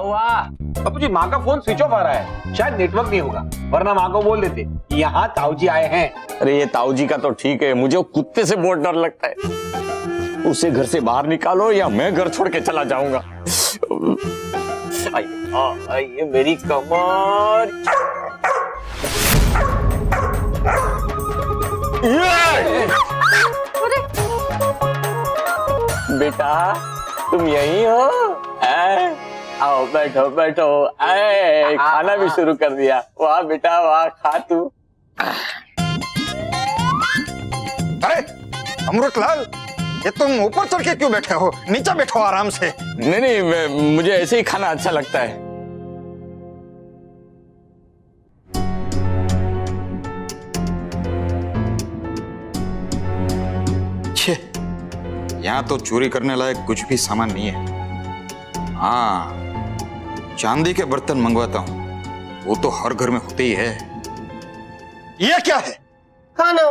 हुआ? बाबूजी माँ का फोन स्विच ऑफ आ रहा है, शायद नेटवर्क नहीं होगा, वरना माँ को बोल देते यहाँ ताऊजी आए हैं। अरे ये ताऊजी का तो ठीक है, मुझे वो कुत्ते से बहुत डर लगता है। उसे घर से बाहर निकालो या मैं घर छोड़ के चला जाऊंगा। आइए मेरी कमर। बेटा तुम यही हो? आओ बैठो बैठो। खाना भी शुरू कर दिया। वाह बेटा वाह, खा तू। अरे अमृतलाल, ये तुम ऊपर चढ़ के क्यों बैठे हो? नीचे बैठो आराम से। नहीं नहीं, मुझे ऐसे ही खाना अच्छा लगता है। छे, यहाँ तो चोरी करने लायक कुछ भी सामान नहीं है। हाँ, चांदी के बर्तन मंगवाता हूँ, वो तो हर घर में होते ही है। ये क्या है? खाना।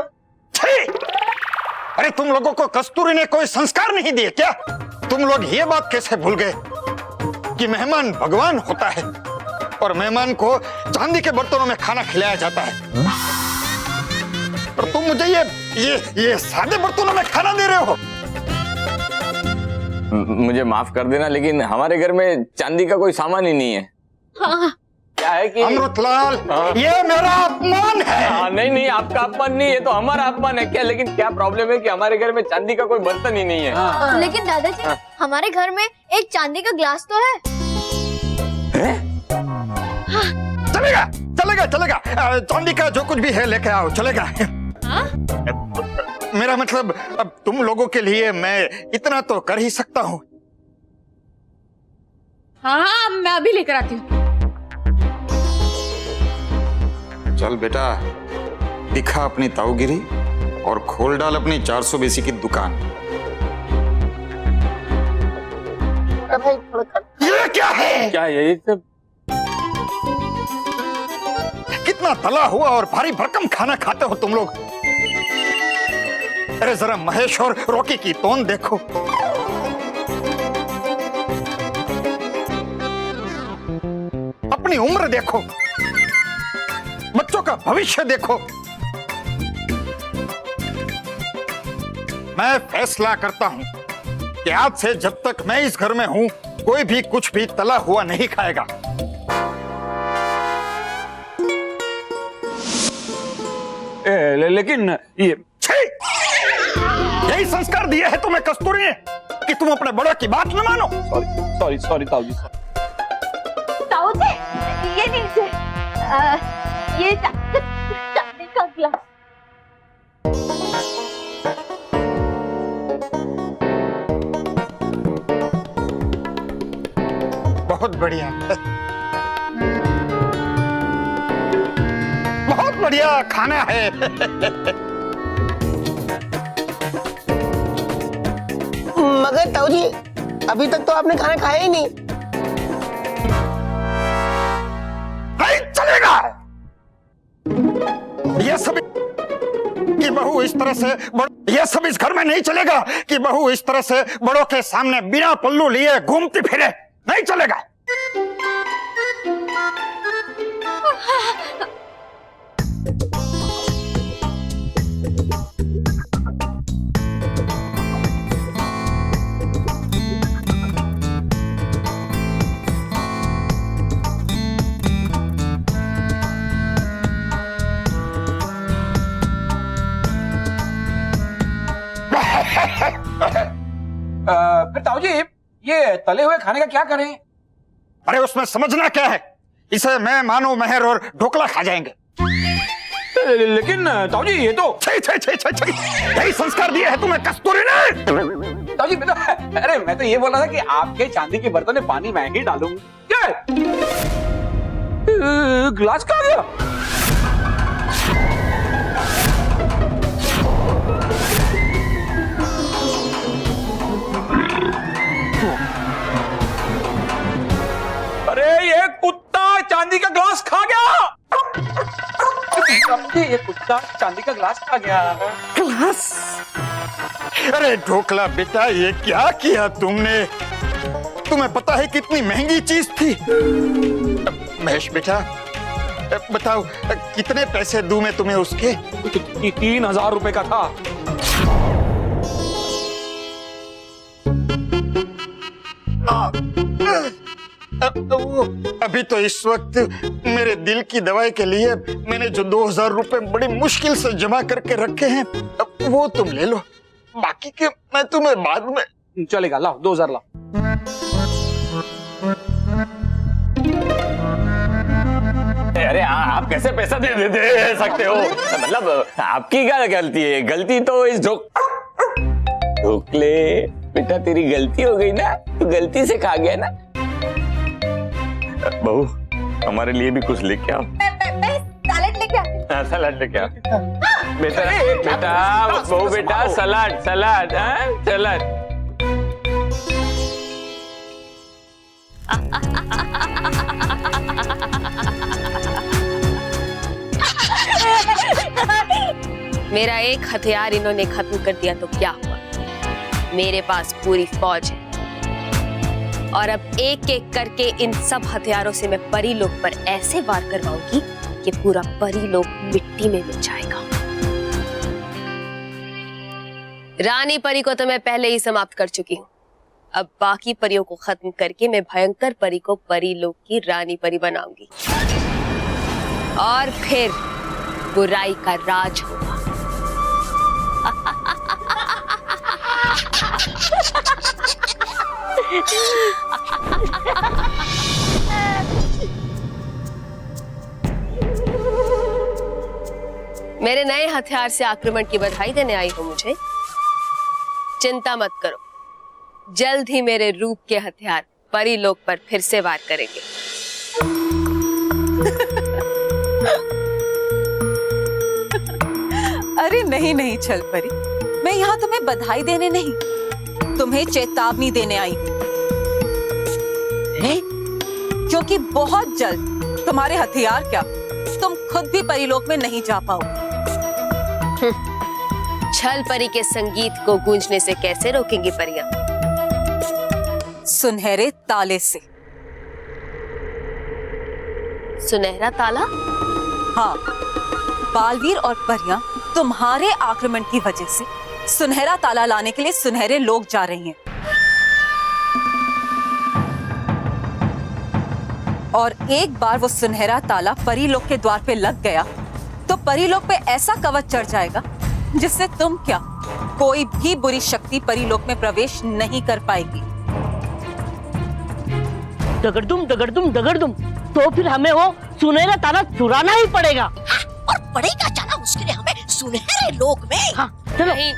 अरे तुम लोगों को कस्तूरी ने कोई संस्कार नहीं दिए क्या? तुम लोग ये बात कैसे भूल गए कि मेहमान भगवान होता है और मेहमान को चांदी के बर्तनों में खाना खिलाया जाता है। और तुम मुझे ये सादे बर्तनों में खाना दे रहे हो? मुझे माफ कर देना, लेकिन हमारे घर में चांदी का कोई सामान ही नहीं है। हाँ। क्या है कि अमृतलाल, ये मेरा अपमान है। नहीं नहीं, आपका अपमान नहीं है तो हमारा अपमान है क्या? लेकिन क्या प्रॉब्लम है कि हमारे घर में चांदी का कोई बर्तन ही नहीं है। लेकिन दादाजी, हमारे घर में एक चांदी का ग्लास तो है। चलेगा चलेगा चलेगा, चांदी का जो कुछ भी है लेके आओ, चलेगा। मेरा मतलब अब तुम लोगों के लिए मैं इतना तो कर ही सकता हूँ। हाँ, मैं अभी लेकर आती हूँ। चल बेटा, दिखा अपनी ताऊगिरी और खोल डाल अपनी 400 बेसी की दुकान। ये क्या है? क्या है ये सब? कितना तला हुआ और भारी भरकम खाना खाते हो तुम लोग। अरे जरा महेश और रॉकी की टोन देखो। अपनी उम्र देखो, बच्चों का भविष्य देखो। मैं फैसला करता हूं कि आज से जब तक मैं इस घर में हूं, कोई भी कुछ भी तला हुआ नहीं खाएगा। लेकिन ये यही संस्कार दिया है तुम्हें कस्तूरी ने कि तुम अपने बड़ों की बात न मानो। सॉरी सॉरी ताऊजी। ताऊजी, ये नीचे, ये चांदी का ग्लास। बहुत बढ़िया, बहुत बढ़िया खाना है। मगर ताऊजी, अभी तक तो आपने खाना खाया ही नहीं। नहीं चलेगा। ये सब कि बहू इस तरह से ये सब इस घर में नहीं चलेगा कि बहू इस तरह से बड़ों के सामने बिना पल्लू लिए घूमती फिरे। नहीं चलेगा। फिर ताऊजी, ये तले हुए खाने का क्या करें? अरे उसमें समझना क्या है? इसे मैं, मानो, मेहर और ढोकला खा जाएंगे। लेकिन ताऊजी ये तो यही संस्कार दिया है तुम्हें कस्तूरी ने। ताऊजी मैं तो ये बोल रहा था कि आपके चांदी के बर्तन में पानी मैं ही डालूंगा। ग्लास कहाँ गया? अरे ये कुत्ता चांदी का ग्लास खा गया। ये कुत्ता चांदी का ग्लास खा गया। ग्लास? अरे ढोकला बेटा, ये क्या किया तुमने? तुम्हें पता है कितनी महंगी चीज थी? महेश बेटा, बताओ कितने पैसे दूं मैं तुम्हें उसके? 3,000 रुपए का था। अभी तो इस वक्त मेरे दिल की दवाई के लिए मैंने जो 2,000 रुपए बड़ी मुश्किल से जमा करके रखे हैं, वो तुम ले लो, बाकी के मैं तुम्हें बाद में। चलेगा, लाओ 2,000 लाओ। अरे आप कैसे पैसा दे सकते हो? मतलब आपकी क्या गलती है? गलती तो इस ढोकले बेटा, तेरी गलती हो गई ना, तू गलती से खा गया ना। बहू, हमारे लिए भी कुछ लेके आओ। सलाद लेके आ। सलाद लेके आओ बेटा। बेटा बहू, बेटा सलाद सलाद सलाद। मेरा एक हथियार इन्होंने खत्म कर दिया तो क्या हुआ? मेरे पास पूरी फौज है और अब एक एक करके इन सब हथियारों से मैं परी लोक पर ऐसे वार करवाऊंगी कि पूरा परी लोक मिट्टी में मिल जाएगा। रानी परी को तो मैं पहले ही समाप्त कर चुकी हूँ। अब बाकी परियों को खत्म करके मैं भयंकर परी को परी लोक की रानी परी बनाऊंगी और फिर बुराई का राज होगा। मेरे नए हथियार से आक्रमण की बधाई देने आई हो मुझे? चिंता मत करो, जल्द ही मेरे रूप के हथियार परी लोक पर फिर से वार करेंगे। अरे नहीं नहीं छल परी, मैं यहाँ तुम्हें बधाई देने नहीं, तुम्हें चेतावनी देने आई हूँ। क्योंकि बहुत जल्द तुम्हारे हथियार क्या, तुम खुद भी परीलोक में नहीं जा पाओगे। छल परी के संगीत को गूंजने से कैसे रोकेंगी परियां? सुनहरे ताले से। सुनहरा ताला? हाँ, बालवीर और परियां तुम्हारे आक्रमण की वजह से सुनहरा ताला लाने के लिए सुनहरे लोग जा रही हैं। और एक बार वो सुनहरा ताला परीलोक के द्वार पे लग गया तो परीलोक पे ऐसा कवच चढ़ जाएगा जिससे तुम क्या, कोई भी बुरी शक्ति परीलोक में प्रवेश नहीं कर पाएगी। दगड़दुम दगड़दुम दगड़दुम, तो फिर हमें वो सुनहरा ताला चुराना ही पड़ेगा। और पड़ेगा जाना उसके लिए हमें सुनहरे लोक में। हाँ, चलो। नहीं,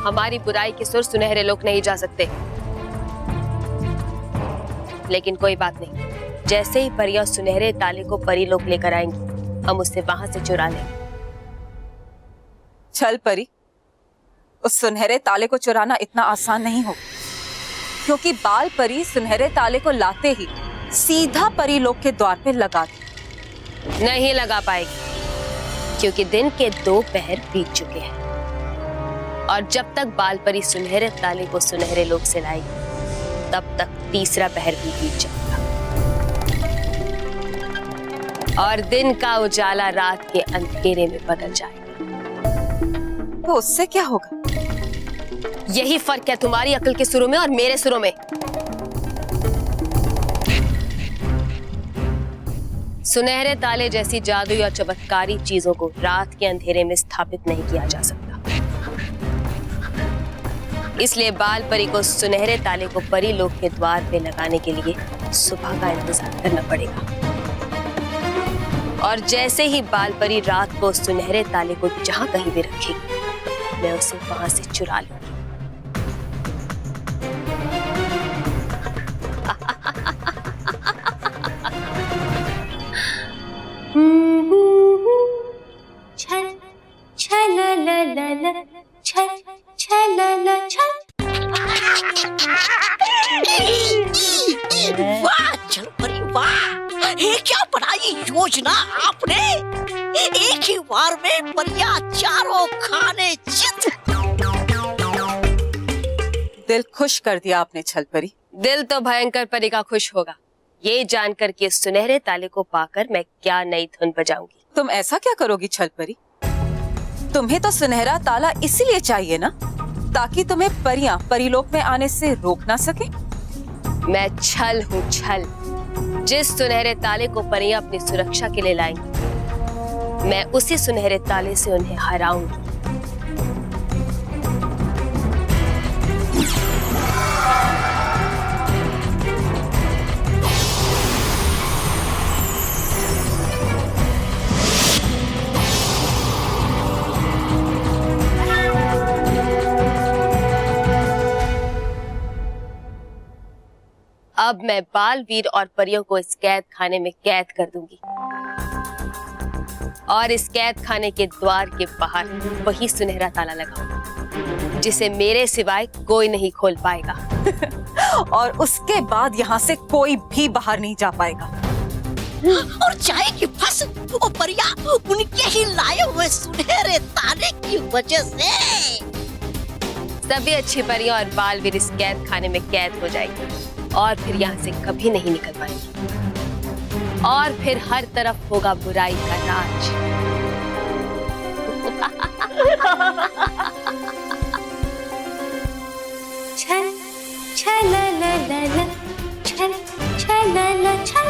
हमारी बुराई के सुर सुनहरे लोक नहीं जा सकते। लेकिन कोई बात नहीं, जैसे ही परियां सुनहरे ताले को परीलोक लेकर आएंगी, हम उससे वहां से चुरा लेंगे। छल परी, उस सुनहरे ताले को चुराना इतना आसान नहीं हो, क्योंकि बाल परी सुनहरे ताले को लाते ही सीधा परीलोक के द्वार पे लगा दी। नहीं लगा पाएगी, क्योंकि दिन के 2 पहर बीत चुके हैं और जब तक बाल परी सुनहरे ताले को सुनहरे लोक से लाएगी, तब तक 3रा पहर भी बीत जाएगा और दिन का उजाला रात के अंधेरे में बदल जाएगा। तो उससे क्या होगा? यही फर्क है तुम्हारी अकल के सुरों में और मेरे सुरों में। सुनहरे ताले जैसी जादू या चमत्कारी चीजों को रात के अंधेरे में स्थापित नहीं किया जा सकता। इसलिए बाल परी को सुनहरे ताले को परी लोक के द्वार पे लगाने के लिए सुबह का इंतजार करना पड़ेगा। और जैसे ही बाल परी रात को सुनहरे ताले को जहां कहीं भी रखेगी, मैं उसे वहां से चुरा लूंगी। छल छल ला ला ला छल छल ला ला छल। वाह चल परी वाह, ये क्या बनाई योजना आपने? एक ही बार में परियां चारों खाने चित। दिल खुश कर दिया आपने छल परी। दिल तो भयंकर परी का खुश होगा ये जानकर कि इस सुनहरे ताले को पाकर मैं क्या नई धुन बजाऊंगी। तुम ऐसा क्या करोगी छल परी? तुम्हें तो सुनहरा ताला इसीलिए चाहिए ना, ताकि तुम्हें परियां परीलोक में आने से रोक ना सके। मैं छल हूँ, छल। जिस सुनहरे ताले को परियां अपनी सुरक्षा के लिए लाएंगी, मैं उसी सुनहरे ताले से उन्हें हराऊंगी। अब मैं बालवीर और परियों को इस कैद खाने में कैद कर दूंगी और इस कैद खाने के द्वार के बाहर वही सुनहरा ताला लगाऊंगी जिसे मेरे सिवाय कोई नहीं खोल पाएगा। और उसके बाद यहाँ से कोई भी बाहर नहीं जा पाएगा। और जाएगी फंस वो परिया उनके ही लाए हुए सुनहरे ताले की वजह से। सभी अच्छी परियां और बालवीर इस कैद खाने में कैद हो जाएगी और फिर यहाँ से कभी नहीं निकल पाएंगी और फिर हर तरफ होगा बुराई का राज। छल छल ला ला ला छल छल ला ला छल।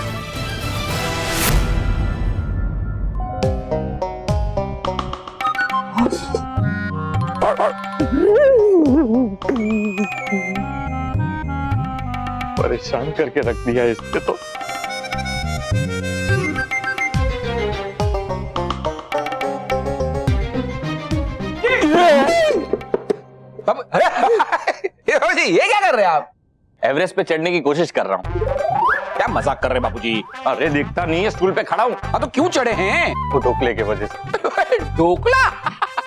परेशान करके रख दिया इसने तो। अरे ये क्या कर रहे हैं आप? एवरेस्ट पे चढ़ने की कोशिश कर रहा हूँ। क्या मजाक कर रहे हैं बापूजी? अरे दिखता नहीं है, स्टूल पे खड़ा हूँ। हाँ तो क्यों चढ़े हैं? वो ढोकले की वजह से। ढोकला?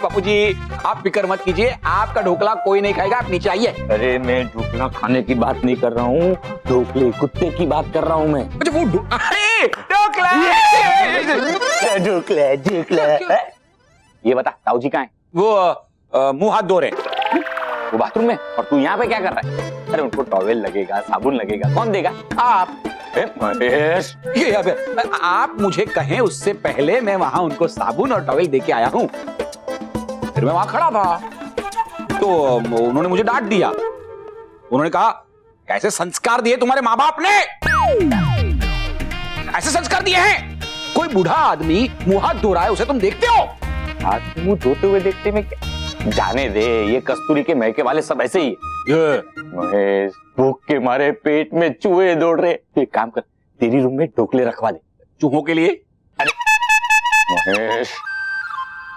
बापूजी आप फिक्र मत कीजिए, आपका ढोकला कोई नहीं खाएगा, आप नीचे आइए। अरे मैं ढोकला खाने की बात नहीं कर रहा हूँ, ढोकले कुत्ते की बात कर रहा हूँ मैं। अच्छा वो अरे ढोकला ढोकला ढोकला। ये बता ताऊ जी कहाँ है? वो मुंह हाथ धो रहे। वो बाथरूम में, और तू यहाँ पे क्या कर रहा है? अरे उनको टॉवेल लगेगा, साबुन लगेगा, कौन देगा? आप। महेश, ये यहाँ पे आप मुझे कहें उससे पहले मैं वहां उनको साबुन और टॉवेल देके आया हूँ। फिर मैं वहां खड़ा था तो उन्होंने मुझे डांट दिया। उन्होंने कहा कैसे संस्कार दिए तुम्हारे माँ बाप ने? ऐसे संस्कार दिए हैं? कोई बूढ़ा आदमी मुंह हाथ धो रहा है, उसे तुम देखते हो? हाथ मुंह धोते हुए देखते में क्या? जाने दे, ये कस्तूरी के महके वाले सब ऐसे ही है। महेश भूख के मारे पेट में चूहे दौड़ रहे। तो एक काम कर, तेरी रूम में ढोकले रखवा दे चूहों के लिए। अरे महेश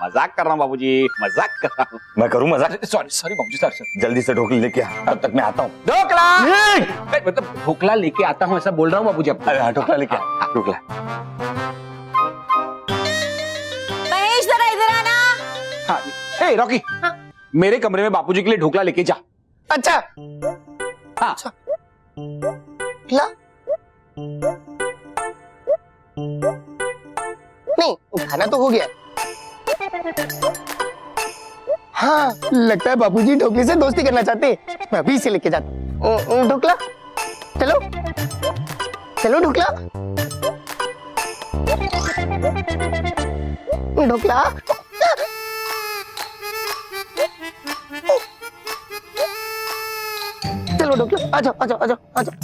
मजाक कर रहा हूँ बाबूजी, मजाक कर रहा हूँ। मैं करूँ मजाक? सॉरी सॉरी बाबूजी, सॉरी। जल्दी से ढोकले लेके आ, तब तक मैं आता हूँ। ढोकला मतलब ढोकला लेके आता हूँ ऐसा बोल रहा हूँ बाबूजी। अरे हाँ ढोकला लेके आ, ढोकला। महेश जरा इधर आना। हाँ ए रॉकी, मेरे कमरे में बापूजी के लिए ढोकला लेके जा। अच्छा हाँ ला नहीं, खाना तो हो गया। हाँ लगता है बाबूजी ढोकले से दोस्ती करना चाहते हैं। मैं अभी इसे लेके जाता हूँ। ढोकला चलो चलो, ढोकला ढोकला। चलो ढोकला, आ जाओ आ जाओ आ जाओ आ जाओ।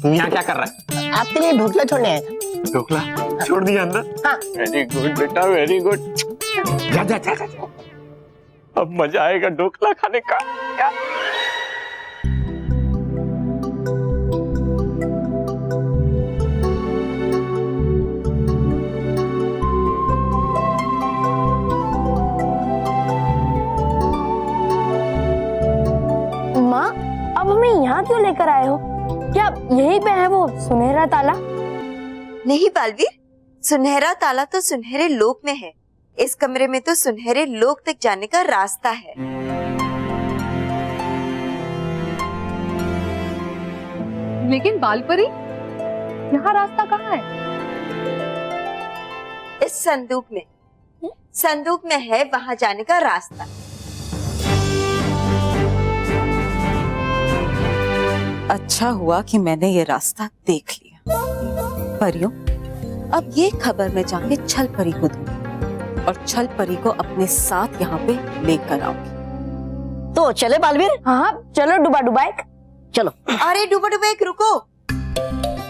तू यहाँ क्या कर रहा है? आपके लिए ढोकला छोड़ने आया था। ढोकला छोड़ दिया अंदर? हाँ। वेरी गुड बेटा, वेरी गुड। जा जा जा जा। अब मजा आएगा ढोकला खाने का। क्या? माँ अब हमें यहाँ क्यों लेकर आए हो? क्या यहीं पे है वो सुनहरा ताला? नहीं बालवीर, सुनहरा ताला तो सुनहरे लोक में है। इस कमरे में तो सुनहरे लोक तक जाने का रास्ता है। लेकिन बालपरी, यहाँ रास्ता कहाँ है? इस संदूक में। संदूक में है वहां जाने का रास्ता। अच्छा हुआ कि मैंने ये रास्ता देख लिया। परियों, अब ये खबर मैं जाके छल परी को दूंगी और छल परी को अपने साथ यहाँ पे लेकर आऊंगी। तो चले बालवीर? हाँ चलो डुबा डुबाइक। चलो। अरे डुबा डुबाइक रुको,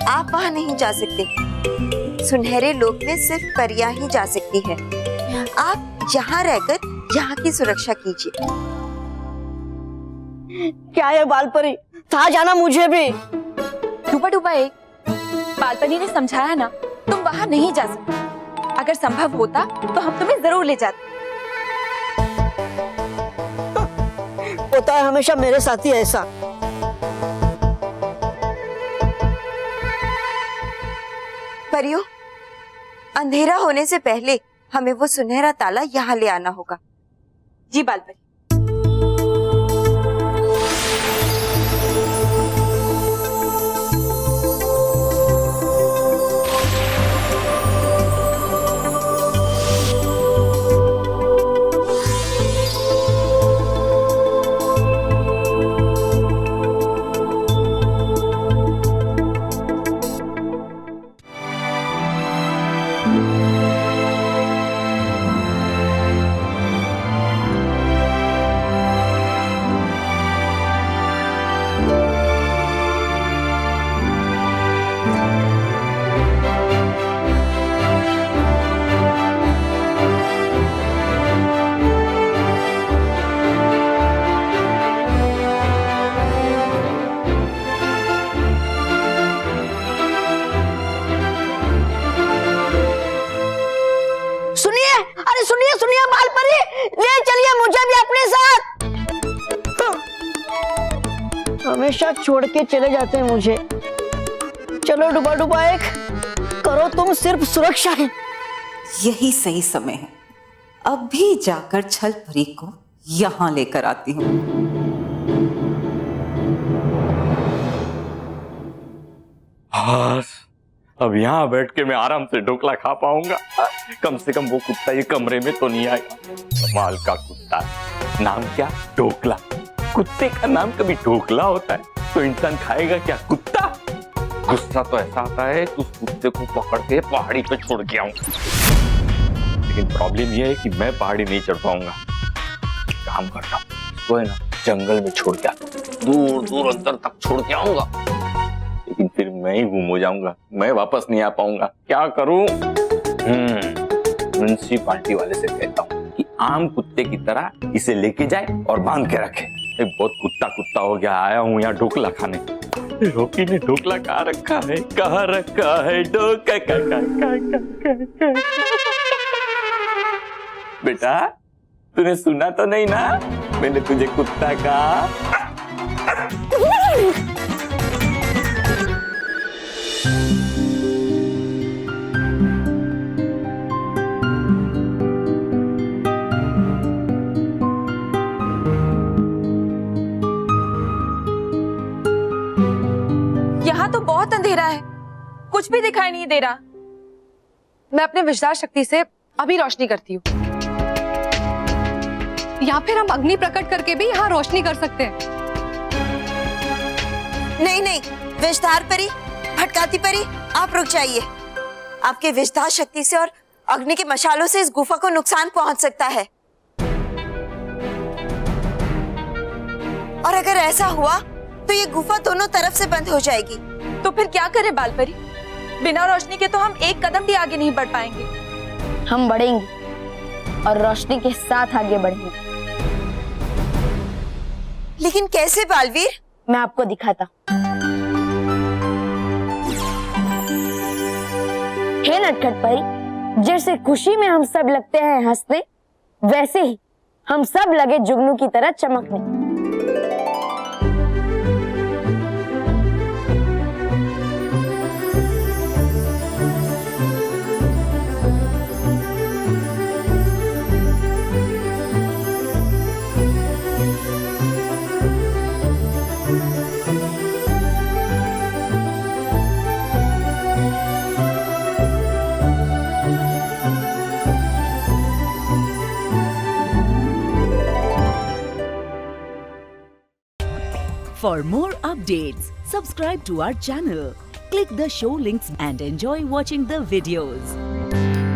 आप वहां नहीं जा सकते। सुनहरे लोक में सिर्फ परियां ही जा सकती है। आप यहाँ रहकर यहाँ की सुरक्षा कीजिए। क्या है बालपरी, था जाना मुझे भी। डुबा डुबाइक, बालपरी ने समझाया ना, तुम वहां नहीं जा सकते। अगर संभव होता तो हम तुम्हें जरूर ले जाते। होता है हमेशा मेरे साथ ही ऐसा। परियों, अंधेरा होने से पहले हमें वो सुनहरा ताला यहाँ ले आना होगा। जी बालपरी। सुनिए सुनिए बालपरी, ले चलिए मुझे भी अपने साथ। हमेशा छोड़ के चले जाते हैं मुझे। चलो डुबा डुबा एक करो, तुम सिर्फ सुरक्षा है। यही सही समय है, अब भी जाकर छल परी को यहाँ लेकर आती हूँ। अब यहाँ बैठ के मैं आराम से ढोकला खा पाऊंगा। कम से कम वो कुत्ता ये कमरे में तो नहीं आएगा। कमाल का कुत्ता, नाम क्या? ढोकला। कुत्ते का नाम कभी ढोकला होता है तो इंसान खाएगा क्या? कुत्ता। गुस्सा तो ऐसा आता है कि उस कुत्ते को पकड़ के पहाड़ी पे छोड़ के आऊं, लेकिन प्रॉब्लम ये है कि मैं पहाड़ी नहीं चढ़ पाऊंगा। काम करता हूँ, तो है ना, जंगल में छोड़ के आता हूँ, दूर दूर अंदर तक छोड़ के आऊंगा, लेकिन फिर मैं ही गुम हो जाऊंगा, मैं वापस नहीं आ पाऊंगा। क्या करूं? म्युनिसिपालिटी वाले से कहता हूँ कि आम कुत्ते की तरह इसे लेके जाए और बांध के रखे। एक बहुत कुत्ता कुत्ता हो गया, आया हूँ यहाँ ढोकला खाने। रोकी ने ढोकला कहाँ रखा है? कहाँ रखा है ढोकला? बेटा तूने सुना तो नहीं ना, मैंने तुझे कुत्ता कहा। यहाँ तो बहुत अंधेरा है, कुछ भी दिखाई नहीं दे रहा। मैं अपने विचार शक्ति से अभी रोशनी करती हूँ, या फिर हम अग्नि प्रकट करके भी यहाँ रोशनी कर सकते हैं। नहीं नहीं, विस्तार परी, भटकाती परी, आप रुक जाइए। आपके विस्तार शक्ति से और अग्नि के मशालों से इस गुफा को नुकसान पहुंच सकता है, और अगर ऐसा हुआ तो ये गुफा दोनों तरफ से बंद हो जाएगी। तो फिर क्या करें बालपरी? बिना रोशनी के तो हम एक कदम भी आगे नहीं बढ़ पाएंगे। हम बढ़ेंगे और रोशनी के साथ आगे बढ़ेंगे। लेकिन कैसे बालवीर? मैं आपको दिखाता। हे नटखट परी, जैसे खुशी में हम सब लगते हैं हंसने, वैसे ही हम सब लगे जुगनू की तरह चमकने। For more updates, subscribe to our channel, click the show links and enjoy watching the videos.